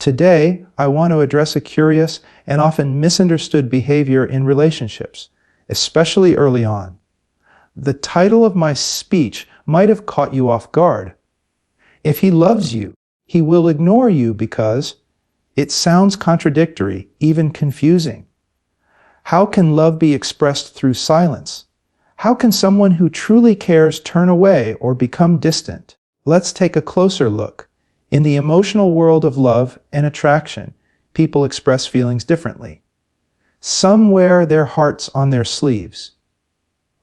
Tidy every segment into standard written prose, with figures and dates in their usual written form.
Today, I want to address a curious and often misunderstood behavior in relationships, especially early on. The title of my speech might have caught you off guard. If he loves you, he will ignore you because it sounds contradictory, even confusing. How can love be expressed through silence? How can someone who truly cares turn away or become distant? Let's take a closer look. In the emotional world of love and attraction, people express feelings differently. Some wear their hearts on their sleeves.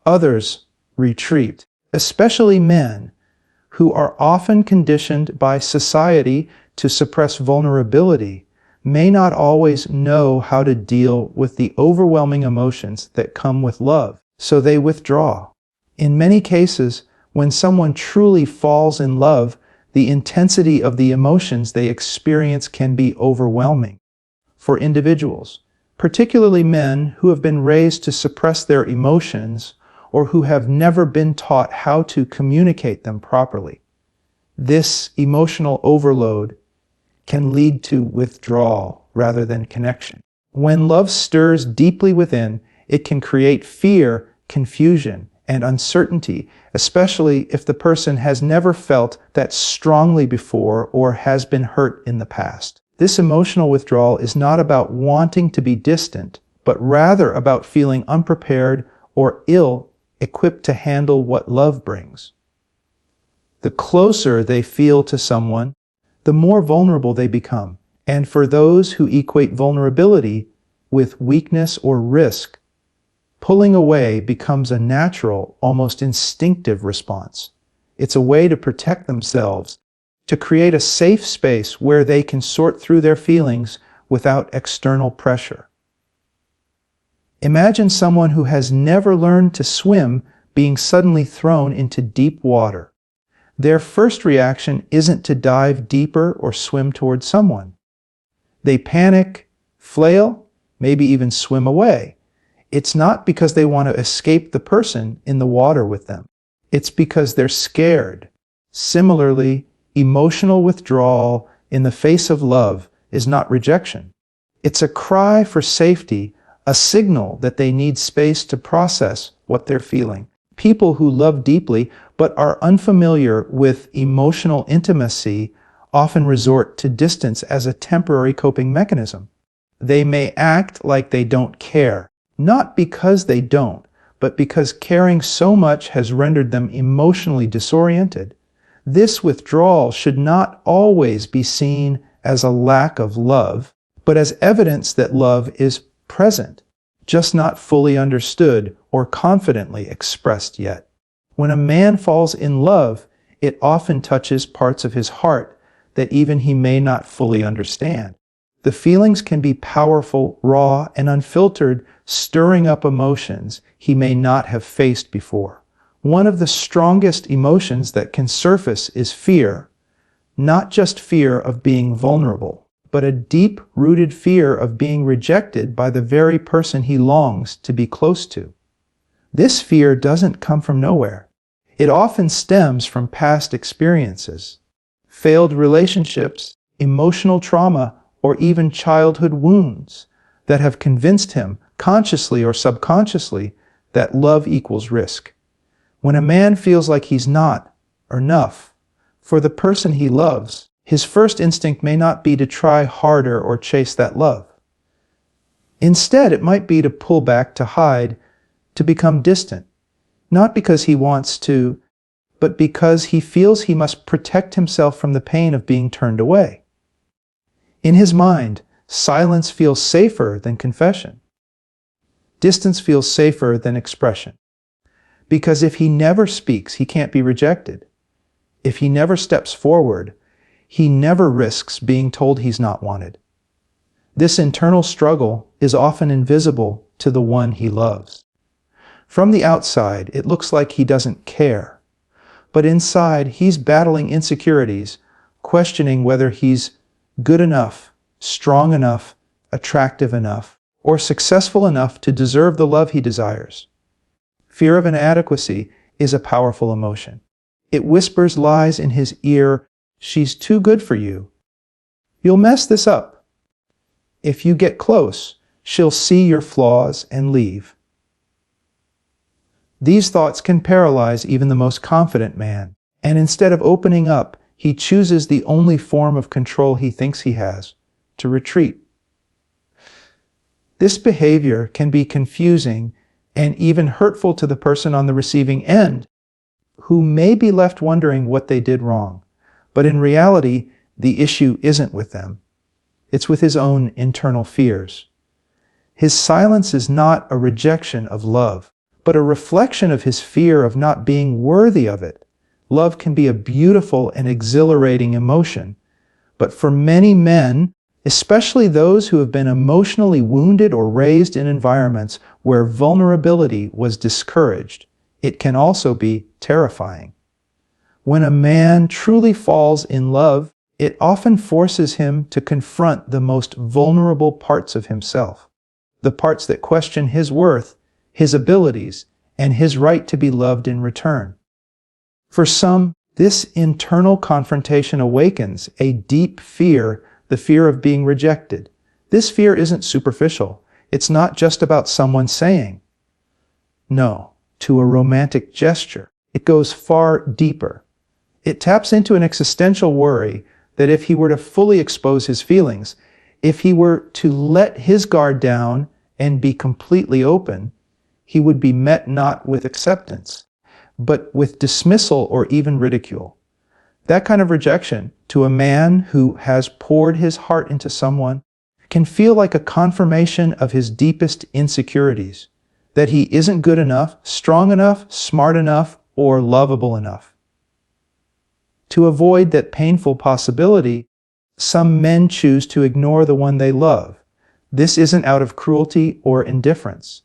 Others retreat, especially men, who are often conditioned by society to suppress vulnerability, may not always know how to deal with the overwhelming emotions that come with love, so they withdraw. In many cases, when someone truly falls in love, the intensity of the emotions they experience can be overwhelming. For individuals, particularly men who have been raised to suppress their emotions or who have never been taught how to communicate them properly, this emotional overload can lead to withdrawal rather than connection. When love stirs deeply within, it can create fear, confusion, and uncertainty, especially if the person has never felt that strongly before or has been hurt in the past. This emotional withdrawal is not about wanting to be distant, but rather about feeling unprepared or ill-equipped to handle what love brings. The closer they feel to someone, the more vulnerable they become. And for those who equate vulnerability with weakness or risk, pulling away becomes a natural, almost instinctive response. It's a way to protect themselves, to create a safe space where they can sort through their feelings without external pressure. Imagine someone who has never learned to swim being suddenly thrown into deep water. Their first reaction isn't to dive deeper or swim towards someone. They panic, flail, maybe even swim away. It's not because they want to escape the person in the water with them. It's because they're scared. Similarly, emotional withdrawal in the face of love is not rejection. It's a cry for safety, a signal that they need space to process what they're feeling. People who love deeply but are unfamiliar with emotional intimacy often resort to distance as a temporary coping mechanism. They may act like they don't care, not because they don't, but because caring so much has rendered them emotionally disoriented. This withdrawal should not always be seen as a lack of love, but as evidence that love is present, just not fully understood or confidently expressed yet. When a man falls in love, it often touches parts of his heart that even he may not fully understand. The feelings can be powerful, raw, and unfiltered, stirring up emotions he may not have faced before. One of the strongest emotions that can surface is fear, not just fear of being vulnerable, but a deep-rooted fear of being rejected by the very person he longs to be close to. This fear doesn't come from nowhere. It often stems from past experiences, failed relationships, emotional trauma, or even childhood wounds that have convinced him, consciously or subconsciously, that love equals risk. When a man feels like he's not enough for the person he loves, his first instinct may not be to try harder or chase that love. Instead, it might be to pull back, to hide, to become distant, not because he wants to, but because he feels he must protect himself from the pain of being turned away. In his mind, silence feels safer than confession. Distance feels safer than expression. Because if he never speaks, he can't be rejected. If he never steps forward, he never risks being told he's not wanted. This internal struggle is often invisible to the one he loves. From the outside, it looks like he doesn't care. But inside, he's battling insecurities, questioning whether he's good enough, strong enough, attractive enough, or successful enough to deserve the love he desires. Fear of inadequacy is a powerful emotion. It whispers lies in his ear. She's too good for you. You'll mess this up. If you get close, she'll see your flaws and leave. These thoughts can paralyze even the most confident man, and instead of opening up, he chooses the only form of control he thinks he has, to retreat. This behavior can be confusing and even hurtful to the person on the receiving end, who may be left wondering what they did wrong. But in reality, the issue isn't with them. It's with his own internal fears. His silence is not a rejection of love, but a reflection of his fear of not being worthy of it. Love can be a beautiful and exhilarating emotion, but for many men, especially those who have been emotionally wounded or raised in environments where vulnerability was discouraged, it can also be terrifying. When a man truly falls in love, it often forces him to confront the most vulnerable parts of himself, the parts that question his worth, his abilities, and his right to be loved in return. For some, this internal confrontation awakens a deep fear, the fear of being rejected. This fear isn't superficial. It's not just about someone saying no to a romantic gesture. It goes far deeper. It taps into an existential worry that if he were to fully expose his feelings, if he were to let his guard down and be completely open, he would be met not with acceptance, but with dismissal or even ridicule. That kind of rejection to a man who has poured his heart into someone can feel like a confirmation of his deepest insecurities, that he isn't good enough, strong enough, smart enough, or lovable enough. To avoid that painful possibility, some men choose to ignore the one they love. This isn't out of cruelty or indifference.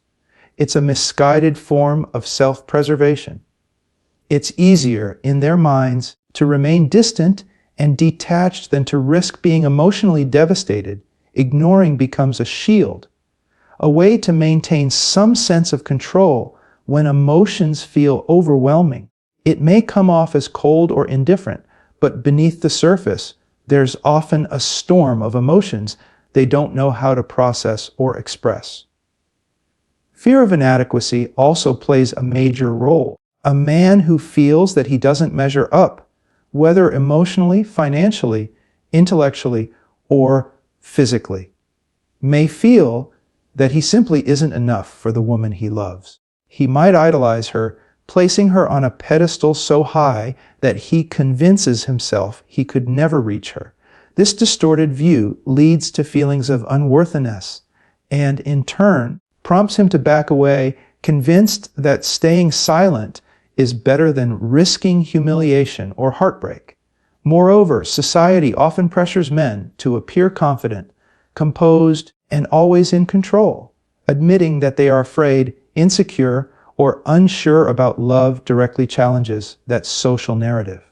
It's a misguided form of self-preservation. It's easier, in their minds, to remain distant and detached than to risk being emotionally devastated. Ignoring becomes a shield, a way to maintain some sense of control when emotions feel overwhelming. It may come off as cold or indifferent, but beneath the surface, there's often a storm of emotions they don't know how to process or express. Fear of inadequacy also plays a major role. A man who feels that he doesn't measure up, whether emotionally, financially, intellectually, or physically, may feel that he simply isn't enough for the woman he loves. He might idolize her, placing her on a pedestal so high that he convinces himself he could never reach her. This distorted view leads to feelings of unworthiness, and in turn prompts him to back away, convinced that staying silent is better than risking humiliation or heartbreak. Moreover, society often pressures men to appear confident, composed, and always in control, admitting that they are afraid, insecure, or unsure about love directly challenges that social narrative.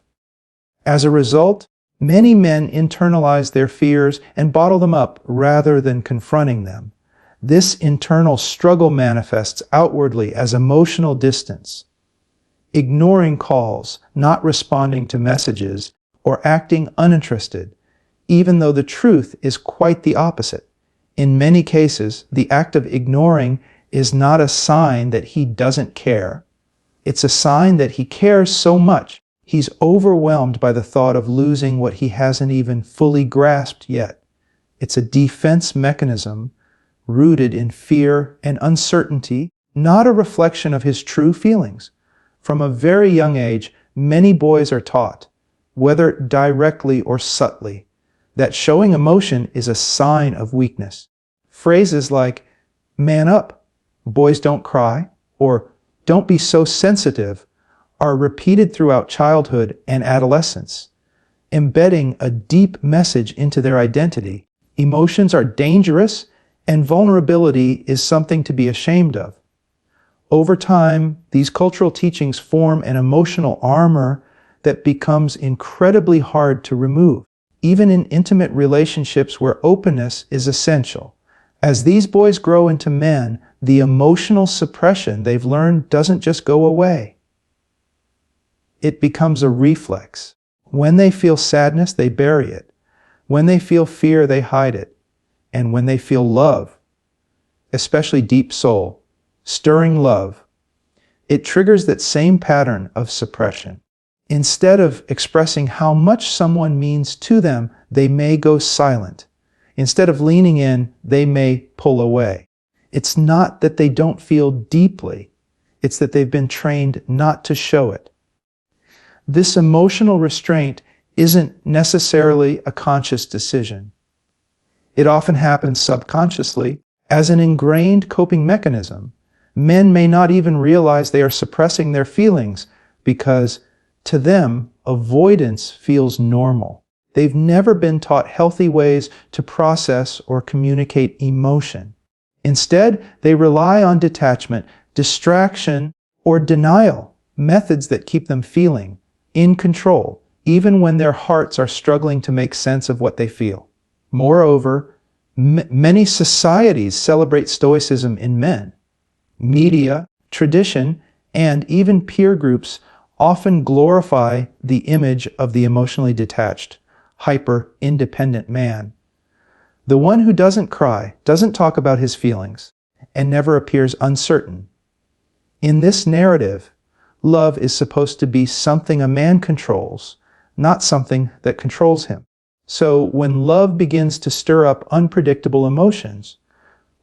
As a result, many men internalize their fears and bottle them up rather than confronting them. This internal struggle manifests outwardly as emotional distance, ignoring calls, not responding to messages, or acting uninterested, even though the truth is quite the opposite. In many cases, the act of ignoring is not a sign that he doesn't care. It's a sign that he cares so much, he's overwhelmed by the thought of losing what he hasn't even fully grasped yet. It's a defense mechanism rooted in fear and uncertainty, not a reflection of his true feelings. From a very young age, many boys are taught, whether directly or subtly, that showing emotion is a sign of weakness. Phrases like, "man up," "boys don't cry," or "don't be so sensitive," are repeated throughout childhood and adolescence, embedding a deep message into their identity. Emotions are dangerous, and vulnerability is something to be ashamed of. Over time, these cultural teachings form an emotional armor that becomes incredibly hard to remove, even in intimate relationships where openness is essential. As these boys grow into men, the emotional suppression they've learned doesn't just go away. It becomes a reflex. When they feel sadness, they bury it. When they feel fear, they hide it. And when they feel love, especially deep soul, stirring love, it triggers that same pattern of suppression. Instead of expressing how much someone means to them, they may go silent. Instead of leaning in, they may pull away. It's not that they don't feel deeply, it's that they've been trained not to show it. This emotional restraint isn't necessarily a conscious decision. It often happens subconsciously as an ingrained coping mechanism. Men may not even realize they are suppressing their feelings because, to them, avoidance feels normal. They've never been taught healthy ways to process or communicate emotion. Instead, they rely on detachment, distraction, or denial, methods that keep them feeling in control, even when their hearts are struggling to make sense of what they feel. Moreover, many societies celebrate stoicism in men. Media, tradition, and even peer groups often glorify the image of the emotionally detached, hyper-independent man. The one who doesn't cry, doesn't talk about his feelings, and never appears uncertain. In this narrative, love is supposed to be something a man controls, not something that controls him. So when love begins to stir up unpredictable emotions,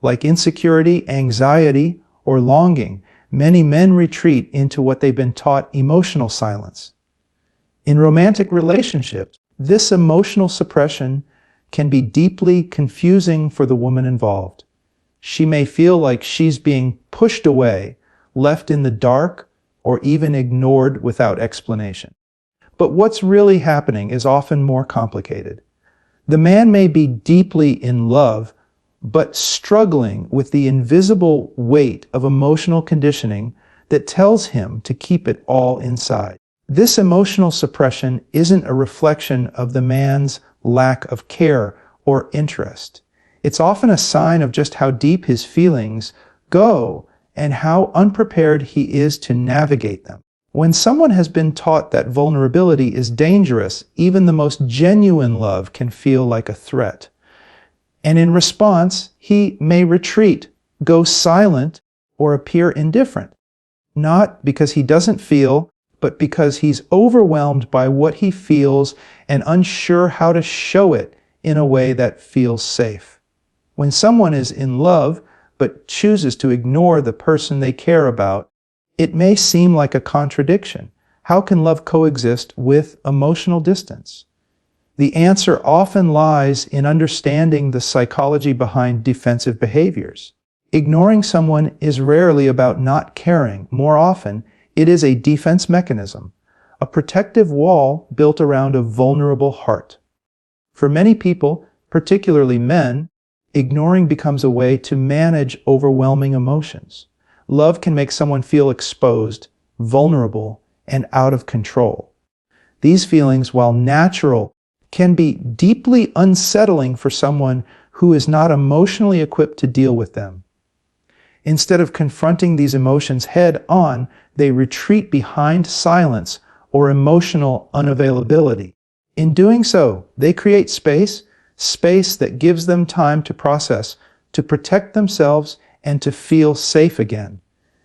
like insecurity, anxiety, or longing, many men retreat into what they've been taught emotional silence. In romantic relationships, this emotional suppression can be deeply confusing for the woman involved. She may feel like she's being pushed away, left in the dark, or even ignored without explanation. But what's really happening is often more complicated. The man may be deeply in love, but struggling with the invisible weight of emotional conditioning that tells him to keep it all inside. This emotional suppression isn't a reflection of the man's lack of care or interest. It's often a sign of just how deep his feelings go and how unprepared he is to navigate them. When someone has been taught that vulnerability is dangerous, even the most genuine love can feel like a threat. And in response, he may retreat, go silent, or appear indifferent. Not because he doesn't feel, but because he's overwhelmed by what he feels and unsure how to show it in a way that feels safe. When someone is in love, but chooses to ignore the person they care about, it may seem like a contradiction. How can love coexist with emotional distance? The answer often lies in understanding the psychology behind defensive behaviors. Ignoring someone is rarely about not caring. More often, it is a defense mechanism, a protective wall built around a vulnerable heart. For many people, particularly men, ignoring becomes a way to manage overwhelming emotions. Love can make someone feel exposed, vulnerable, and out of control. These feelings, while natural, can be deeply unsettling for someone who is not emotionally equipped to deal with them. Instead of confronting these emotions head on, they retreat behind silence or emotional unavailability. In doing so, they create space that gives them time to process, to protect themselves, and to feel safe again.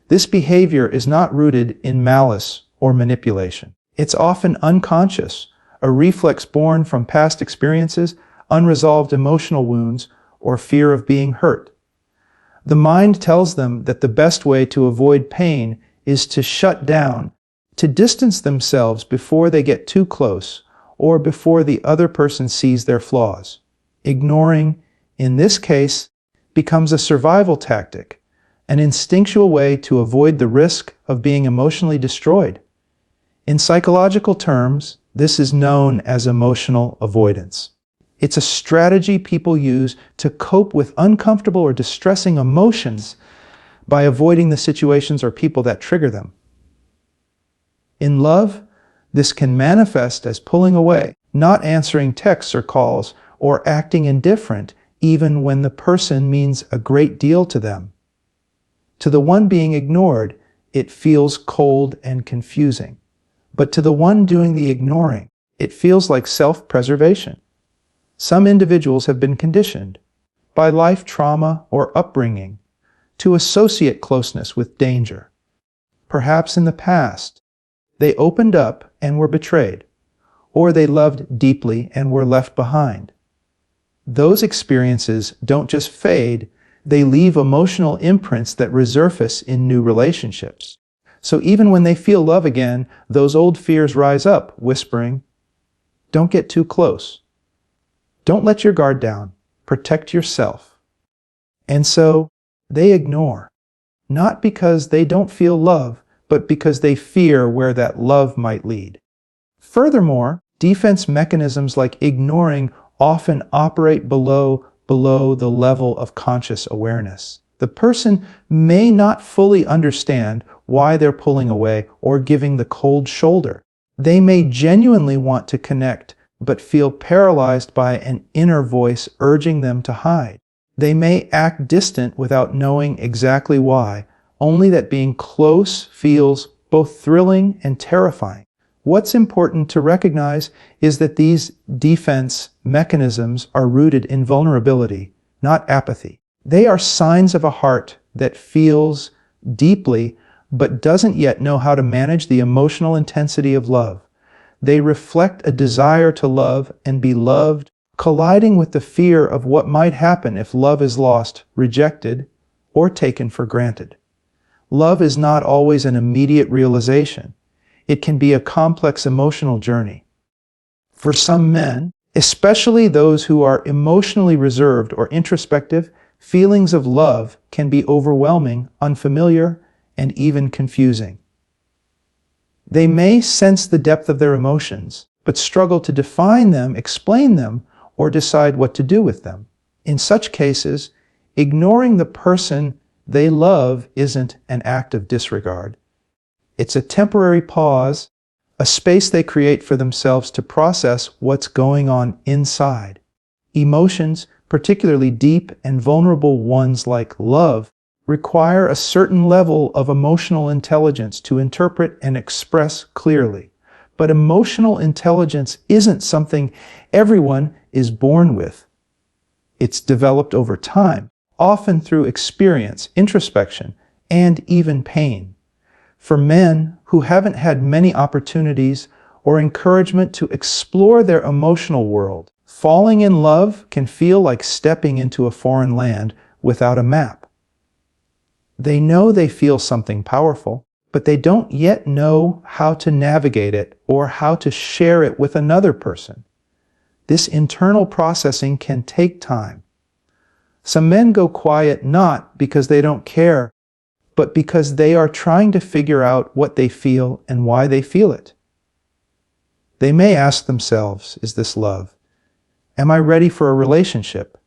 This behavior is not rooted in malice or manipulation. It's often unconscious, a reflex born from past experiences, unresolved emotional wounds, or fear of being hurt. The mind tells them that the best way to avoid pain is to shut down, to distance themselves before they get too close, or before the other person sees their flaws. Ignoring, in this case, becomes a survival tactic, an instinctual way to avoid the risk of being emotionally destroyed. In psychological terms, this is known as emotional avoidance. It's a strategy people use to cope with uncomfortable or distressing emotions by avoiding the situations or people that trigger them. In love, this can manifest as pulling away, not answering texts or calls, or acting indifferent even when the person means a great deal to them. To the one being ignored, it feels cold and confusing. But to the one doing the ignoring, it feels like self-preservation. Some individuals have been conditioned by life trauma or upbringing to associate closeness with danger. Perhaps in the past, they opened up and were betrayed, or they loved deeply and were left behind. Those experiences don't just fade, they leave emotional imprints that resurface in new relationships. So even when they feel love again, those old fears rise up, whispering, "Don't get too close. Don't let your guard down. Protect yourself." And so they ignore, not because they don't feel love, but because they fear where that love might lead. Furthermore, defense mechanisms like ignoring often operate below the level of conscious awareness. The person may not fully understand why they're pulling away or giving the cold shoulder. They may genuinely want to connect, but feel paralyzed by an inner voice urging them to hide. They may act distant without knowing exactly why, only that being close feels both thrilling and terrifying. What's important to recognize is that these defense mechanisms are rooted in vulnerability, not apathy. They are signs of a heart that feels deeply but doesn't yet know how to manage the emotional intensity of love. They reflect a desire to love and be loved, colliding with the fear of what might happen if love is lost, rejected, or taken for granted. Love is not always an immediate realization. It can be a complex emotional journey. For some men, especially those who are emotionally reserved or introspective, feelings of love can be overwhelming, unfamiliar, and even confusing. They may sense the depth of their emotions, but struggle to define them, explain them, or decide what to do with them. In such cases, ignoring the person they love isn't an act of disregard. It's a temporary pause, a space they create for themselves to process what's going on inside. Emotions, particularly deep and vulnerable ones like love, require a certain level of emotional intelligence to interpret and express clearly. But emotional intelligence isn't something everyone is born with. It's developed over time, often through experience, introspection, and even pain. For men who haven't had many opportunities or encouragement to explore their emotional world, falling in love can feel like stepping into a foreign land without a map. They know they feel something powerful, but they don't yet know how to navigate it or how to share it with another person. This internal processing can take time. Some men go quiet not because they don't care, but because they are trying to figure out what they feel and why they feel it. They may ask themselves, is this love? Am I ready for a relationship?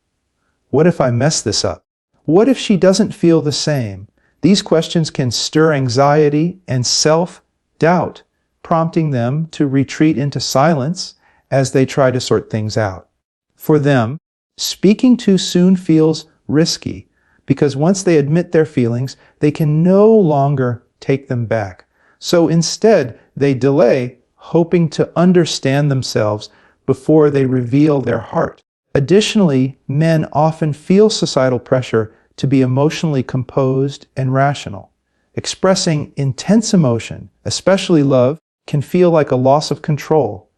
What if I mess this up? What if she doesn't feel the same? These questions can stir anxiety and self-doubt, prompting them to retreat into silence as they try to sort things out. For them, speaking too soon feels risky, because once they admit their feelings, they can no longer take them back. So instead, they delay, hoping to understand themselves before they reveal their heart. Additionally, men often feel societal pressure to be emotionally composed and rational. Expressing intense emotion, especially love, can feel like a loss of control,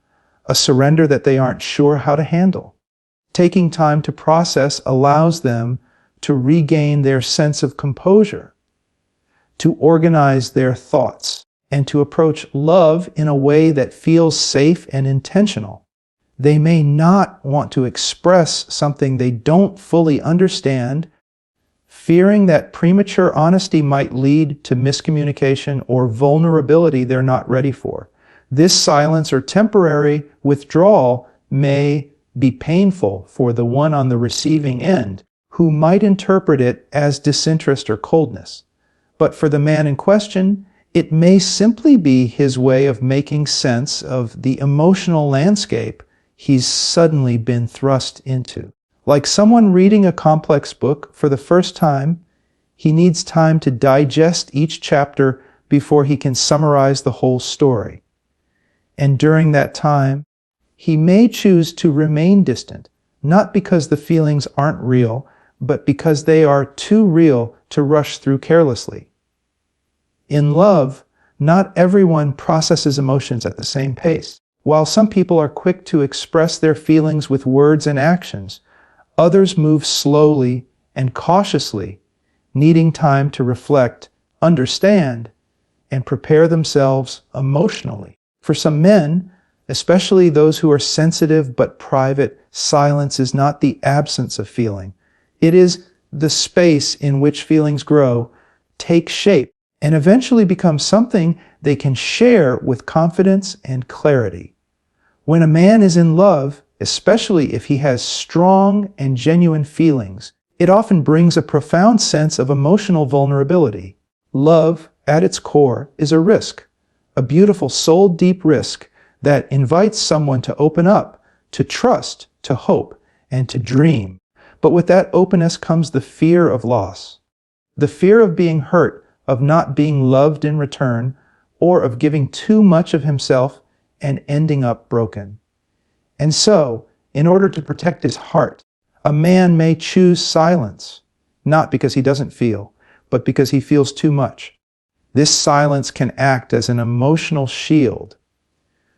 a surrender that they aren't sure how to handle. Taking time to process allows them to regain their sense of composure, to organize their thoughts, and to approach love in a way that feels safe and intentional. They may not want to express something they don't fully understand, fearing that premature honesty might lead to miscommunication or vulnerability they're not ready for. This silence or temporary withdrawal may be painful for the one on the receiving end, who might interpret it as disinterest or coldness. But for the man in question, it may simply be his way of making sense of the emotional landscape he's suddenly been thrust into. Like someone reading a complex book for the first time, he needs time to digest each chapter before he can summarize the whole story. And during that time, he may choose to remain distant, not because the feelings aren't real, but because they are too real to rush through carelessly. In love, not everyone processes emotions at the same pace. While some people are quick to express their feelings with words and actions, others move slowly and cautiously, needing time to reflect, understand, and prepare themselves emotionally. For some men, especially those who are sensitive but private, silence is not the absence of feeling. It is the space in which feelings grow, take shape, and eventually become something they can share with confidence and clarity. When a man is in love, especially if he has strong and genuine feelings, it often brings a profound sense of emotional vulnerability. Love, at its core, is a risk, a beautiful soul-deep risk that invites someone to open up, to trust, to hope, and to dream. But with that openness comes the fear of loss, the fear of being hurt, of not being loved in return, or of giving too much of himself and ending up broken. And so, in order to protect his heart, a man may choose silence, not because he doesn't feel, but because he feels too much. This silence can act as an emotional shield.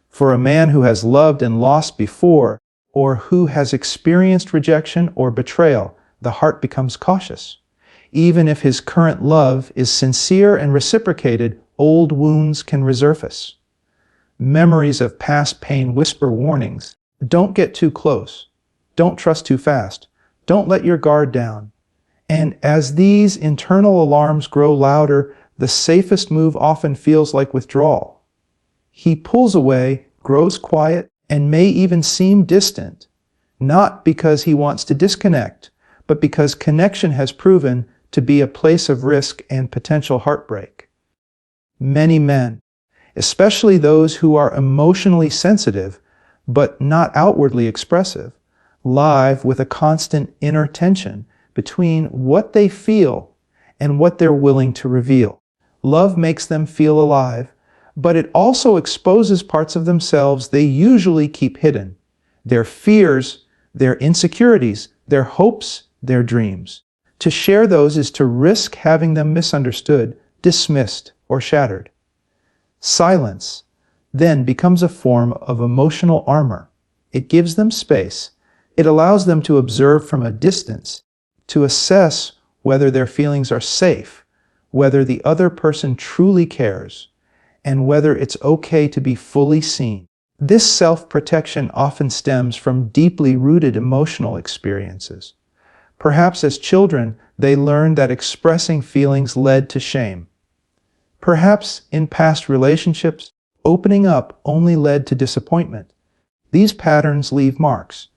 For a man who has loved and lost before, or who has experienced rejection or betrayal, the heart becomes cautious. Even if his current love is sincere and reciprocated, old wounds can resurface. Memories of past pain whisper warnings. Don't get too close. Don't trust too fast. Don't let your guard down. And as these internal alarms grow louder, the safest move often feels like withdrawal. He pulls away, grows quiet, and may even seem distant, not because he wants to disconnect, but because connection has proven to be a place of risk and potential heartbreak. Many men, especially those who are emotionally sensitive, but not outwardly expressive, live with a constant inner tension between what they feel and what they're willing to reveal. Love makes them feel alive, but it also exposes parts of themselves they usually keep hidden. Their fears, their insecurities, their hopes, their dreams. To share those is to risk having them misunderstood, dismissed, or shattered. Silence then becomes a form of emotional armor. It gives them space. It allows them to observe from a distance, to assess whether their feelings are safe, whether the other person truly cares, and whether it's okay to be fully seen. This self-protection often stems from deeply rooted emotional experiences. Perhaps as children, they learned that expressing feelings led to shame. Perhaps in past relationships, opening up only led to disappointment. These patterns leave marks.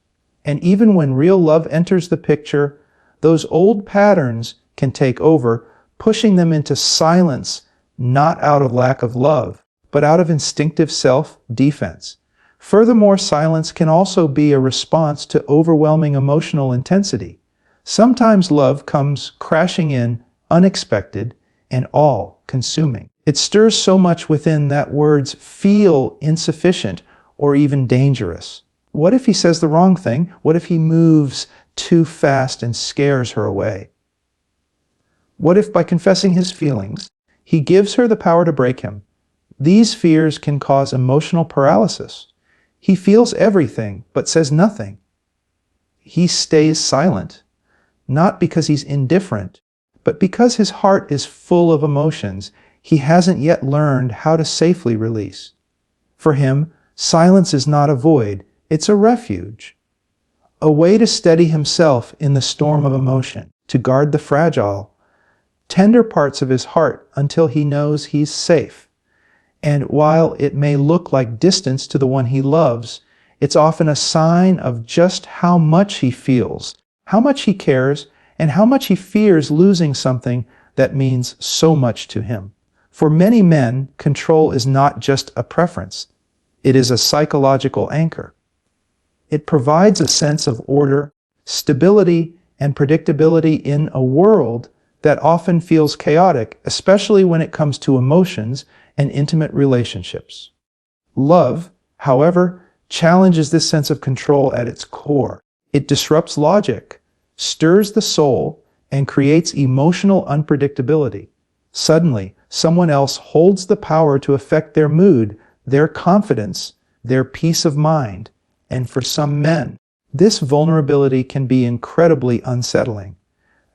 And even when real love enters the picture, those old patterns can take over, pushing them into silence, not out of lack of love, but out of instinctive self-defense. Furthermore, silence can also be a response to overwhelming emotional intensity. Sometimes love comes crashing in, unexpected, and all-consuming. It stirs so much within that words feel insufficient or even dangerous. What if he says the wrong thing? What if he moves too fast and scares her away? What if by confessing his feelings, he gives her the power to break him? These fears can cause emotional paralysis. He feels everything, but says nothing. He stays silent, not because he's indifferent, but because his heart is full of emotions he hasn't yet learned how to safely release. For him, silence is not a void, it's a refuge. A way to steady himself in the storm of emotion, to guard the fragile, tender parts of his heart until he knows he's safe. And while it may look like distance to the one he loves, it's often a sign of just how much he feels, how much he cares, and how much he fears losing something that means so much to him. For many men, control is not just a preference. It is a psychological anchor. It provides a sense of order, stability, and predictability in a world that often feels chaotic, especially when it comes to emotions and intimate relationships. Love, however, challenges this sense of control at its core. It disrupts logic, stirs the soul, and creates emotional unpredictability. Suddenly, someone else holds the power to affect their mood, their confidence, their peace of mind. And for some men, this vulnerability can be incredibly unsettling.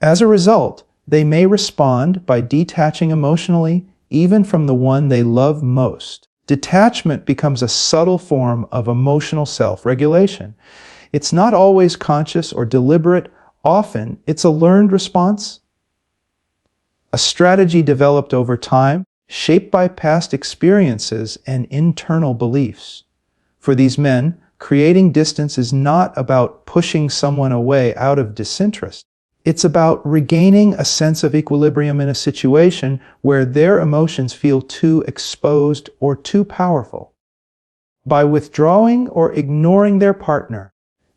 As a result, they may respond by detaching emotionally, even from the one they love most. Detachment becomes a subtle form of emotional self-regulation. It's not always conscious or deliberate. Often, it's a learned response, a strategy developed over time, shaped by past experiences and internal beliefs. For these men, creating distance is not about pushing someone away out of disinterest. It's about regaining a sense of equilibrium in a situation where their emotions feel too exposed or too powerful. By withdrawing or ignoring their partner,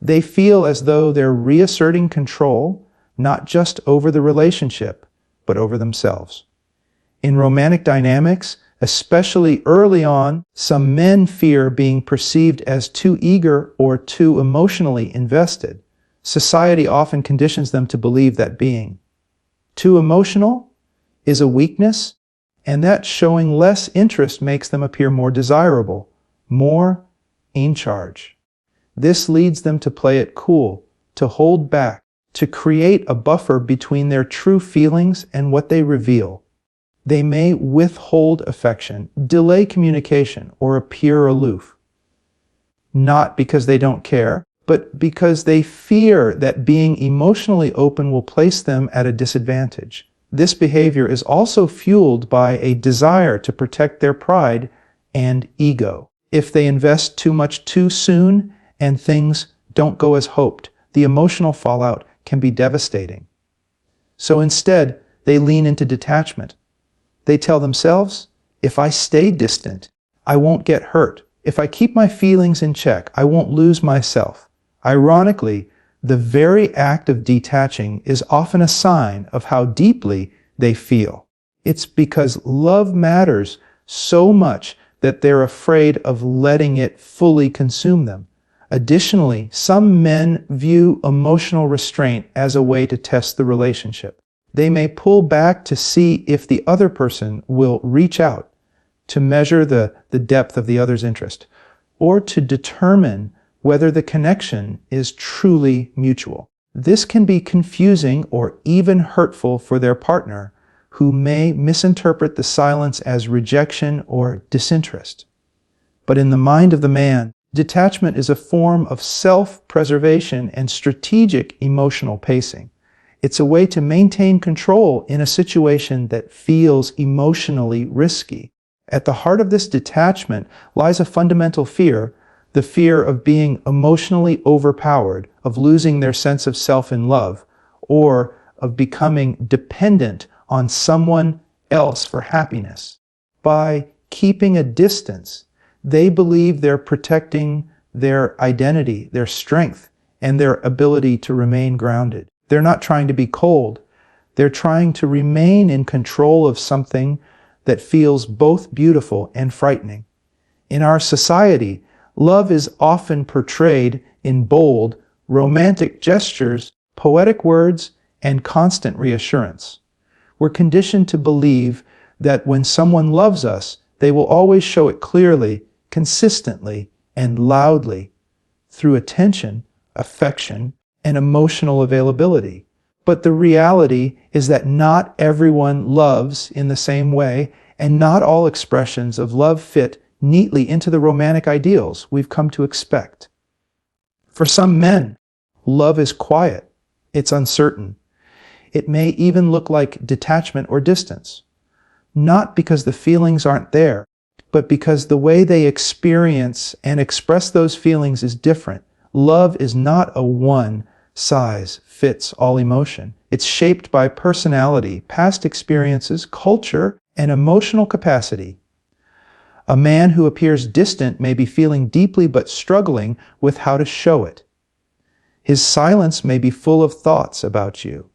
they feel as though they're reasserting control, not just over the relationship, but over themselves. In romantic dynamics, especially early on, some men fear being perceived as too eager or too emotionally invested. Society often conditions them to believe that being too emotional is a weakness, and that showing less interest makes them appear more desirable, more in charge. This leads them to play it cool, to hold back, to create a buffer between their true feelings and what they reveal. They may withhold affection, delay communication, or appear aloof. Not because they don't care, but because they fear that being emotionally open will place them at a disadvantage. This behavior is also fueled by a desire to protect their pride and ego. If they invest too much too soon and things don't go as hoped, the emotional fallout can be devastating. So instead, they lean into detachment. They tell themselves, if I stay distant, I won't get hurt. If I keep my feelings in check, I won't lose myself. Ironically, the very act of detaching is often a sign of how deeply they feel. It's because love matters so much that they're afraid of letting it fully consume them. Additionally, some men view emotional restraint as a way to test the relationship. They may pull back to see if the other person will reach out, to measure the depth of the other's interest, or to determine whether the connection is truly mutual. This can be confusing or even hurtful for their partner, who may misinterpret the silence as rejection or disinterest. But in the mind of the man, detachment is a form of self-preservation and strategic emotional pacing. It's a way to maintain control in a situation that feels emotionally risky. At the heart of this detachment lies a fundamental fear, the fear of being emotionally overpowered, of losing their sense of self in love, or of becoming dependent on someone else for happiness. By keeping a distance, they believe they're protecting their identity, their strength, and their ability to remain grounded. They're not trying to be cold. They're trying to remain in control of something that feels both beautiful and frightening. In our society, love is often portrayed in bold, romantic gestures, poetic words, and constant reassurance. We're conditioned to believe that when someone loves us, they will always show it clearly, consistently, and loudly through attention, affection, and emotional availability. But the reality is that not everyone loves in the same way, and not all expressions of love fit neatly into the romantic ideals we've come to expect. For some men, love is quiet. It's uncertain. It may even look like detachment or distance. Not because the feelings aren't there, but because the way they experience and express those feelings is different. Love is not a one-size-fits-all emotion. It's shaped by personality, past experiences, culture, and emotional capacity. A man who appears distant may be feeling deeply but struggling with how to show it. His silence may be full of thoughts about you.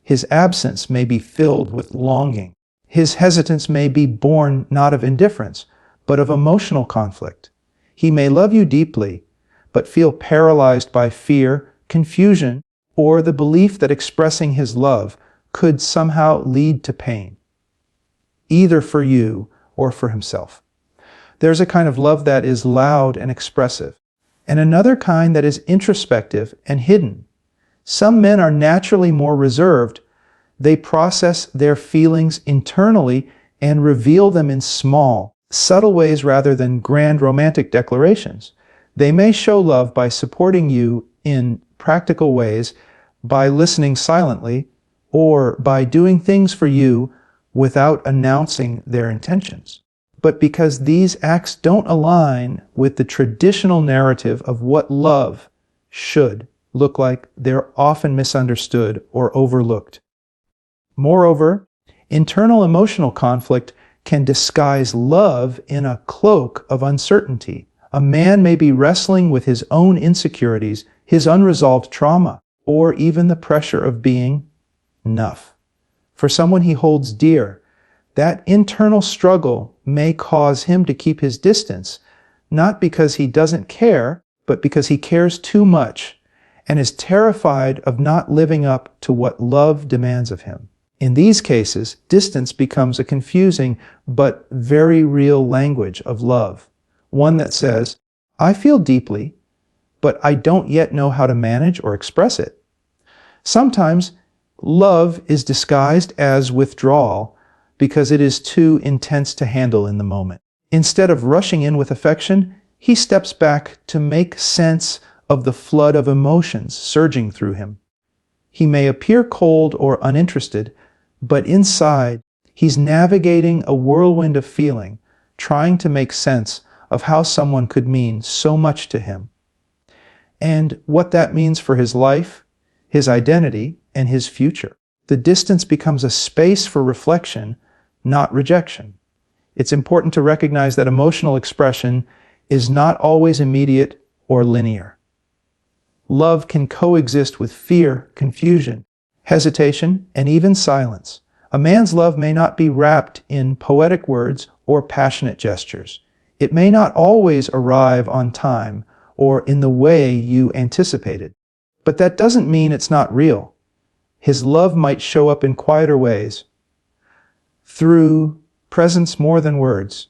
His absence may be filled with longing. His hesitance may be born not of indifference, but of emotional conflict. He may love you deeply, but feel paralyzed by fear, confusion, or the belief that expressing his love could somehow lead to pain, either for you or for himself. There's a kind of love that is loud and expressive, and another kind that is introspective and hidden. Some men are naturally more reserved. They process their feelings internally and reveal them in small, subtle ways rather than grand romantic declarations. They may show love by supporting you in practical ways, by listening silently, or by doing things for you without announcing their intentions. But because these acts don't align with the traditional narrative of what love should look like, they're often misunderstood or overlooked. Moreover, internal emotional conflict can disguise love in a cloak of uncertainty. A man may be wrestling with his own insecurities, his unresolved trauma, or even the pressure of being enough for someone he holds dear. That internal struggle may cause him to keep his distance, not because he doesn't care, but because he cares too much and is terrified of not living up to what love demands of him. In these cases, distance becomes a confusing but very real language of love, one that says, "I feel deeply, but I don't yet know how to manage or express it." Sometimes love is disguised as withdrawal because it is too intense to handle in the moment. Instead of rushing in with affection, he steps back to make sense of the flood of emotions surging through him. He may appear cold or uninterested, but inside, he's navigating a whirlwind of feeling, trying to make sense of how someone could mean so much to him, and what that means for his life, his identity, and his future. The distance becomes a space for reflection, not rejection. It's important to recognize that emotional expression is not always immediate or linear. Love can coexist with fear, confusion, hesitation, and even silence. A man's love may not be wrapped in poetic words or passionate gestures. It may not always arrive on time or in the way you anticipated. But that doesn't mean it's not real. His love might show up in quieter ways, through presence more than words,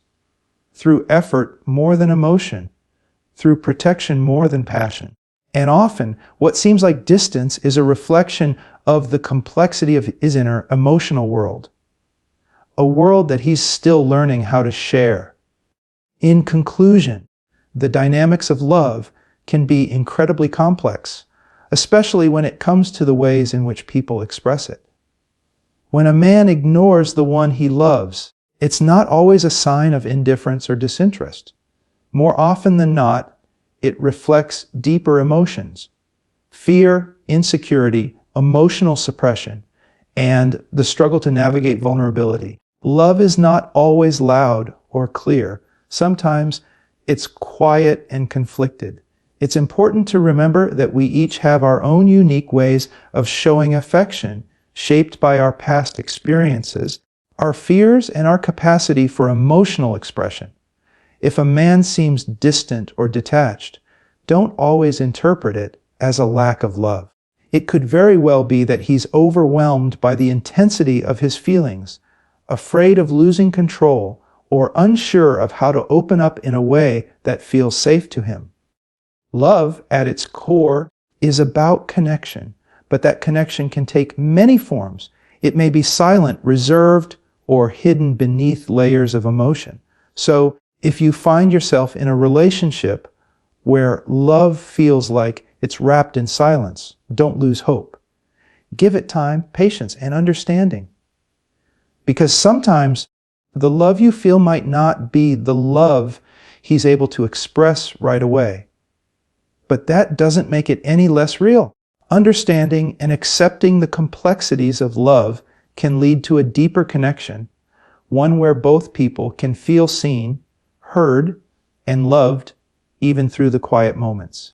through effort more than emotion, through protection more than passion. And often, what seems like distance is a reflection of the complexity of his inner emotional world, a world that he's still learning how to share. In conclusion, the dynamics of love can be incredibly complex, especially when it comes to the ways in which people express it. When a man ignores the one he loves, it's not always a sign of indifference or disinterest. More often than not, it reflects deeper emotions: fear, insecurity, emotional suppression, and the struggle to navigate vulnerability. Love is not always loud or clear. Sometimes it's quiet and conflicted. It's important to remember that we each have our own unique ways of showing affection, shaped by our past experiences, our fears, and our capacity for emotional expression. If a man seems distant or detached, don't always interpret it as a lack of love. It could very well be that he's overwhelmed by the intensity of his feelings, afraid of losing control, or unsure of how to open up in a way that feels safe to him. Love, at its core, is about connection, but that connection can take many forms. It may be silent, reserved, or hidden beneath layers of emotion. So, if you find yourself in a relationship where love feels like it's wrapped in silence, don't lose hope. Give it time, patience, and understanding. Because sometimes the love you feel might not be the love he's able to express right away. But that doesn't make it any less real. Understanding and accepting the complexities of love can lead to a deeper connection, one where both people can feel seen, heard, and loved, even through the quiet moments.